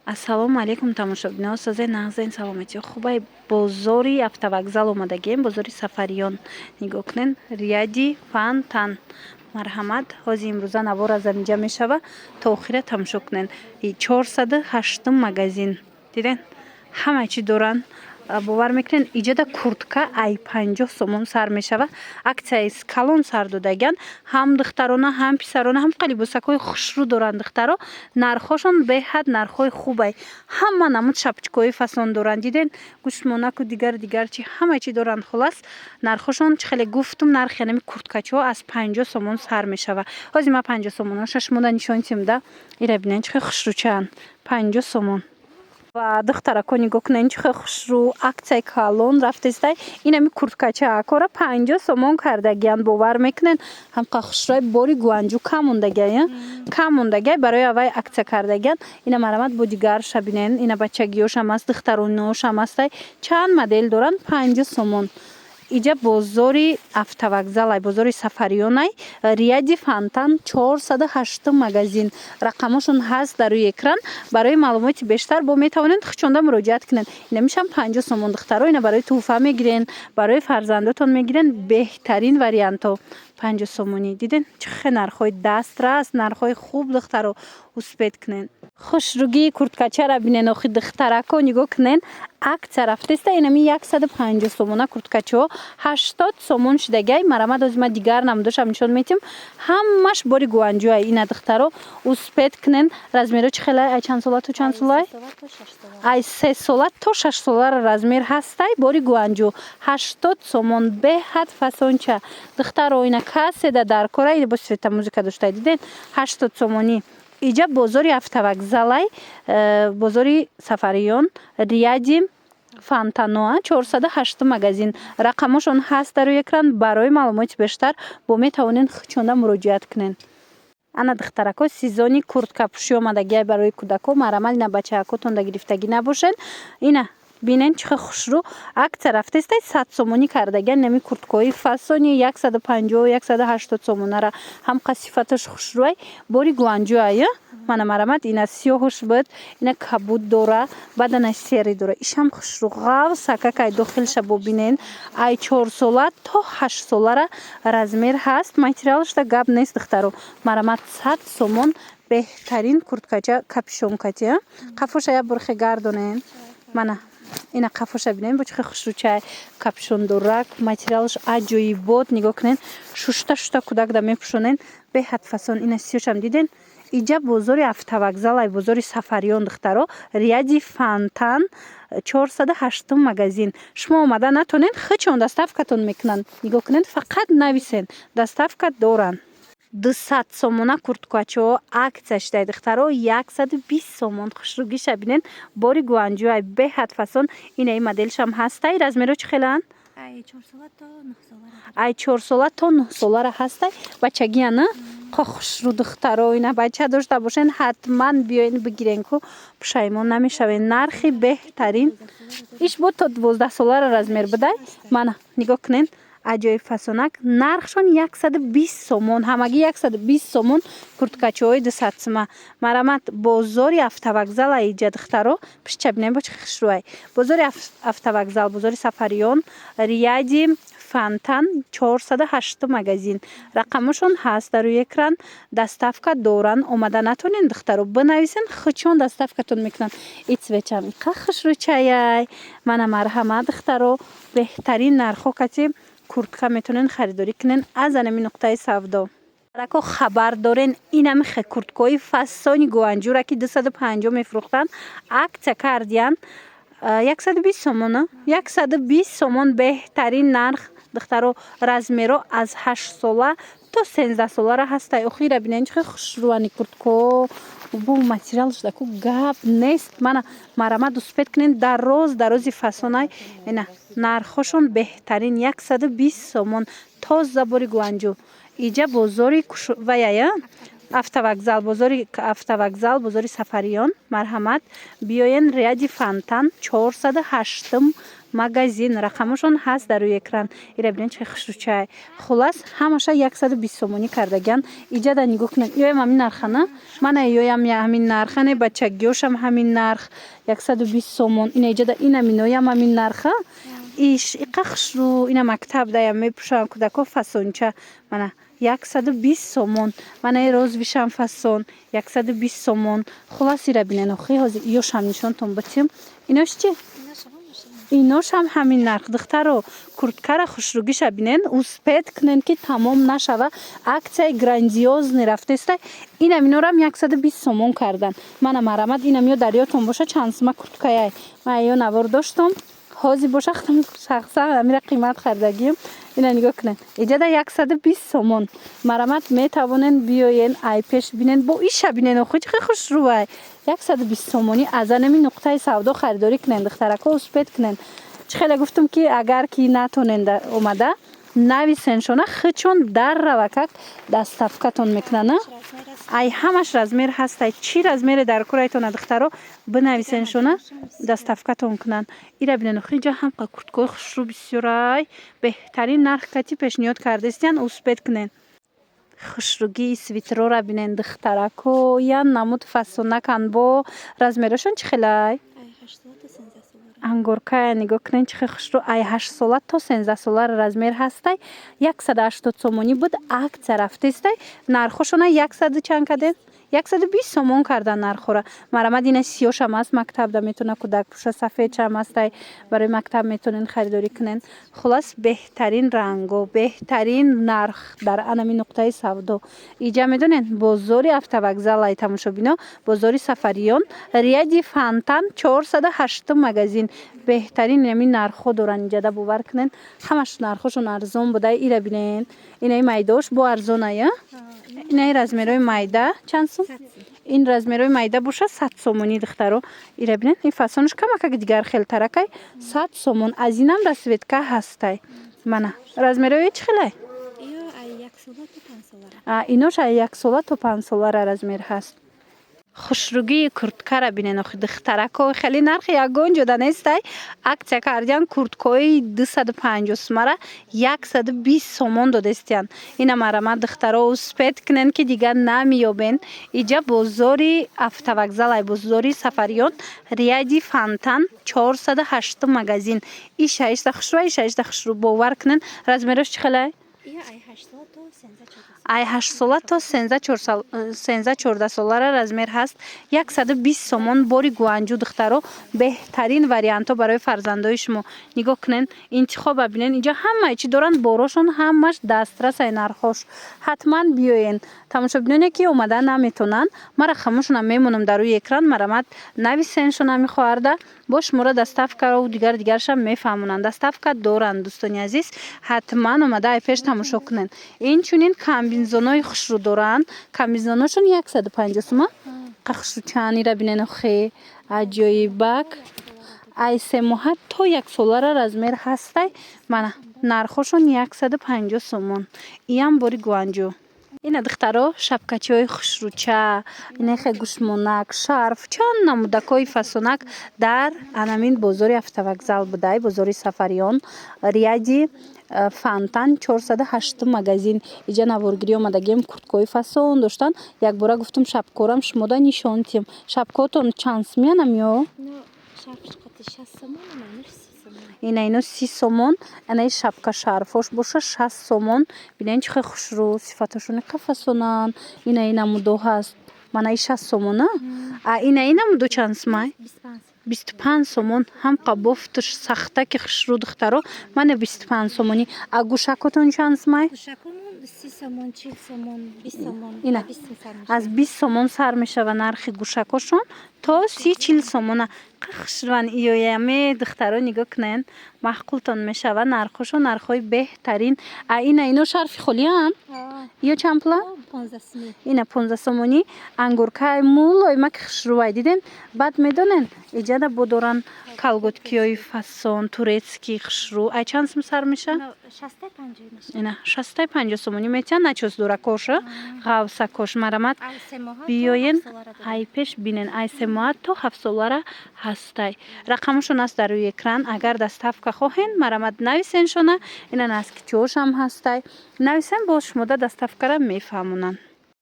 Ассалому алайкум тамошобино, сазаи нағзаин саломати хубай бозори автовокзал омадагем, бозори Сафариён нигоҳ кунед. Рияди Фантан марҳамат, ҳози имрӯза навор аз анҷа мешава то охира тамошо кунед. 408 магазин диден ҳама чӣ доранд. бовар мекунед иҷода куртка ай 50 сомон сар мешава. Аксияи калон сар додаган ҳам духтарона ҳам писарона ҳам қа либосакҳои хушрӯ доранд. Духтаро нархҳошон беҳад нархҳои хубай, ҳама намуд шапчикҳои фасон доранд. диден гӯштмонаку дигар чи ҳама чӣ доранд. Хулас нархҳошон чӣ хеле гуфтум, нархи янами курткачаҳо аз 50 сомон сар мешава. ҳози ма 50 сомона шашмода нишонсимда ира бинен чӣ хеле хушрӯчаанд 50 сомон. ва духтарако нигоҳ кунед чӣ хеле хушрӯ аксияи калон рафтестай инами курткачаакора 50 сомон кардагиянд. бовар мекунед ҳамқа хушрӯи бори гуанҷу кам мондагия барои авай аксия кардагиянд. ина марҳамат бодигарша бинен, ина бачагиёшам аст, духтароношам астай чанд модел доранд 50 сомон. иҷа бозори автовокзалай, бозори Сафариёнай, Рияди Фантан 408 магазин. рақамошон ҳаст дар рӯи экран. барои маълумоти бештар бо метавонед хичонда муроҷиат кунед. ина мешам 50 сомон. духтаро ина барои туҳфа мегирен, барои фарзандотон мегирен. беҳтарин вариантҳо 50 сомонӣ. диден чӣ хеле нархҳои дастрас, нархҳои хуб. духтаро успед кунед. хушрӯгии курткачара бинен. охи духтарако нигоҳ кунед аксия рафтеста инами 150 сомона курткачаҳо 80 сомон шудагай. марҳамат ҳози ма дигар намудошам нишон метим. ҳамаш бори гуанҷӯай. ина духтаро успед кунед. размеро чӣ хеле ай чанд сола то чанд солай? ай 3 сола то 6 солара размер ҳастай. бори гуанҷӯ 80 сомон. беҳад фасонча. духтаро ина касседа дар кора ина бо света музыка доштаи диден 80 сомонӣ. иҷа бозори автовокзалай, бозори Сафариён, Рияди Фантаноа 408 магазин. рақамошон ҳаст дар рӯи экран. барои маълумоти бештар бо метавонед хичонда муроҷиат кунед. ана духтарако сезони курткапӯшӣ омадагия барои кӯдако. марҳамат ина бачаакотон да гирифтагӣ набошед. ина бинен чӣ хеле хушрӯ аксия рафтестай 100 сомонӣ кардагиян. нами курткаҳои фасони 150-180 сомонара ҳамқа сифаташ хушрӯай бори гуанҷӯай. мана марҳамат ина сиёҳуш буд, ина кабуд дора, баъдана сери дора. ишам хушрӯ ғавсакакай дохилша бо бинен ай 4 сола то 8 солара размер ҳаст. материалашда гап нест духтаро. марҳамат 100 сомон беҳтарин курткача капюшонкати. қафоша як бурхе гардонен. мана ина қафоша бинен бо чӣ хеле хушрӯчай капюшондорак. материалаш аҷоибот. нигоҳ кунед шушта кӯдак да мепӯшонен. беҳад фасон. ина сиёшам диден. иҷа бозори автовокзалай, бозори Сафариён духтаро, Рияди Фантан 408 магазин. шумо омада натонед хичон доставкатон мекунанд. нигоҳ кунед фақат нависен доставка доранд. 200 сомона курткачаҳо аксия шудаи духтаро 120 сомон. хушрӯгиша бинен бори гуанҷӯай беҳад фасон. ина и моделшам ҳастай. размеро чӣ хеланд? ай 4 сола то 9 солара ҳастай. бачагияна ко хушрӯ духтаро. ина бача дошта бошен ҳатман биёен бигирен ку пушаймон намешавен. нархи беҳтарин. иш бо то 12 солара размер будай. мана нигоҳ кунед аҷоиб фасонак. нархшон 120 сомон. ҳамагӣ 120 сомон курткачаҳои 200 сома. марҳамат бозори автовокзала иҷа духтаро пишча бинен бо чӣ хушрӯай. бозори автовокзал, бозори Сафариён, Рияди Фантан 408 магазин. рақамошон ҳаст дар рӯи экран. доставка доранд. омада натонед духтаро бинависен хичон доставкатон мекунанд. ицвечам иқа хушрӯчаяй. мана марҳамат духтаро беҳтарин нархҳо кати куртка метавонен харидорӣ кунен аз анами нуқтаи савдо. рако хабар дорен инами хе курткаҳои фасони гуанҷӯра ки 250 мефурӯхтанд аксия кардиянд 120 сомон. 120 сомон беҳтарин нарх. духтаро размеро аз 8 сола то 13 солара ҳастай. охира бинен чӣ хеле хушрӯани курткаҳо. бо материалаш даку гап нест. мана марҳамат успед кунед дарози фасонай. ина нархҳошон беҳтарин 120 сомон. тоза бори гуанҷӯ. иҷа бозори ваяя автовокзал бозори Сафариён марҳамат биёен ряди Фонтан 408 магазин рақамашон ҳаст дар рӯи экран. Ира бинен чӣ хушрӯчай. Хулас ҳамаша 120 сомонӣ кардаган. Иҷада нигоҳ кунед. Ёям ҳамин нархана? Мана ёям ҳамин нархане бачагиёшам ҳамин нарх 120 сомон. Ина иҷада ина миноям ҳамин нарха. Иш иқа хушрӯ ина мактаб даям мепӯшам кӯдако фасонча. Мана 120 сомон. Мана розвишам фасон 120 сомон. Хулас ира бинен охи ҳозир ёшам нишонтон батим. Инош чӣ? Инош ҳам ҳамин нарх. Духтаро курткара хушрӯгиша бинен успед кунен ки тамом нашава. Аксияи грандиозни рафтестай. Ина минорам 120 сомон кардан. Мана марамад ина миё дарётон боша чанд сума курткаяй. Ма ё навор доштам. Ҳозир боша хатам сахсах амира қимат хардагим. Ина нигоҳ кунен. Иҷада 120 сомон. Марамат метавонен биёен айпеш бинен бо иша бинен охи чӣ хушрӯай. 120 сомонӣ аз анами нуқтаи савдо харидорӣ кунен. Духтарако успед кунен. Чӣ хеле гуфтам ки агар ки натонен омада нависен шона хичон дар равакак доставкатон мекунана. Ай ҳамаш размер ҳастай. Чӣ размере дар курайтона духтаро бинависен шона доставкатон кунан. Ира бинен охи ҷа ҳам курткои хушрӯ бисёрай. Беҳтарин нарх кати пешниҳод кардестиян успед кунен. Хушрӯгии свитрора бинен духтарако ян намуд фасонакан бо размерашон чӣ хелай? Ангоркая нигоҳ кунен чӣ хушрӯ. Ай 8 сола то 13 сола размер ҳастай. 180 сомонӣ буд акция рафтестай. Нархошона 100 чанд каден? 120 сомон кардан нархора. Марамад ина сиёшам аст мактабда метавона кӯдак пӯша сафедшам астай. Барои мактаб метавонен харидорӣ кунен. Хулас беҳтарин ранго, беҳтарин нарх дар анами нуқтаи савдо. Иҷа медонен бозори автовокзалай тамошобино, бозори Сафариён, ряди Фонтан 408 магазин. Беҳтарин ами нархҳо доран. Иҷада бовар кунен. Ҳамаш нархошон арзон будай. Ира бинен. Инаи майдош бо арзоная? Инаи размерои майда чанд сом? Ин размерои майда боша 100 сомонӣ духтаро. Ира бинен ин фасонаш камакак дигар хелтаракай 100 сомон. Аз инам расветка ҳастай. Мана размерои чӣ хелай? Инош аз 1 сола то 5 солара размер ҳаст. хушрӯгии курткара бинен охи духтарако хеле нархи ягон ҷода нестай. Аксия кардиян курткои 250 сумара 120 сомон додестиян. Ина марамад духтаро успед кунен ки дигар намиёбен. Иҷа бозори автовокзалай бозори Сафариён ряди Фонтан 408 магазин. Иша хушрӯ иша хушрӯ бовар кунен. Размерош чӣ хелай? Ай 8 сола то 13-14 солара размер ҳаст. 120 сомон бори гуанҷу духтаро беҳтарин вариантҳо барои фарзандои шумо. Нигоҳ кунен интихоба бинен. Иҷа ҳамаи чӣ доранд борошон ҳамаш дастрасай нархош. Ҳатман биёен. Тамошобиноне ки омада наметонанд. Ма рақамашонам мемонам дар рӯи экран. Марамад нависен шона мехоҳарда бо шумора доставкаро дигаршам мефаҳмонанд. Доставка доранд дӯстони азиз. Ҳатман омада айпеш тамошо кунен. Инчунин комбинзонои хушрӯ доранд. Комбинзоношон 150 сума. Қахшучан ира бинен охи аҷоибак. Ай 3 моҳа то 1 солара размер ҳастай. Мана нархошон 150 сомон. Иам бори гуанҷу. Ина духтаро шапкачиҳои хушрӯча, инахе гӯшмонак, шарф, чанд намудакҳои фасонак дар анамин бозори автовокзал будай, бозори Сафариён, ряди Фонтан 408 магазин. Иҷа наворгирӣ омадагем курткои фасон доштан. Якбора гуфтум шапкорам шумода нишонтем. Шапкотон чанд сумиянам ё? Ина ино 30 сомон. Ана шапка шарфош боша 60 сомон. Бинен чӣ хел хушрӯ сифаташон иқа фасонан. Ина намудо ҳаст. Мана 60 сомон а? Ина намудо чанд сумай? 25 сомон. Ҳам қабофташ сахта ки хушрӯ духтаро. Мана 25 сомонӣ. Гӯшакотон чанд сумай? 30 сомон, 40 сомон, 20 сомон. Ина аз 20 сомон сар мешава нархи гӯшакошон то 30-40 сомона. хушрван иёями духтаро нигоҳ кунед. маҳқултон мешава нархошо нархҳои беҳтарин. Ина ино шарфи холиам? Ё чанд пула? 15 сомон. Ина 15 сомонӣ ангуркаи мулоима ки хушрувай диден. Баъд медонен иҷада бодоран калготкиёи фасон турецкий хушру. Ай чанд сум сар меша? 65 меша. Ина 65 сомонӣ метиҳа начос дуракоша ғавсакош марамад Ай 3 моҳа биёен то 7 солара дорад. ай пеш бинен ай 3 моҳа то 7 солара ҳастай. Рақамашон аст дар рӯи экран. Агар доставка хоҳен марамад нависен шона. Ина наскитиҳошам ҳастай. Нависен боз шумода доставкара мефаҳмонанд.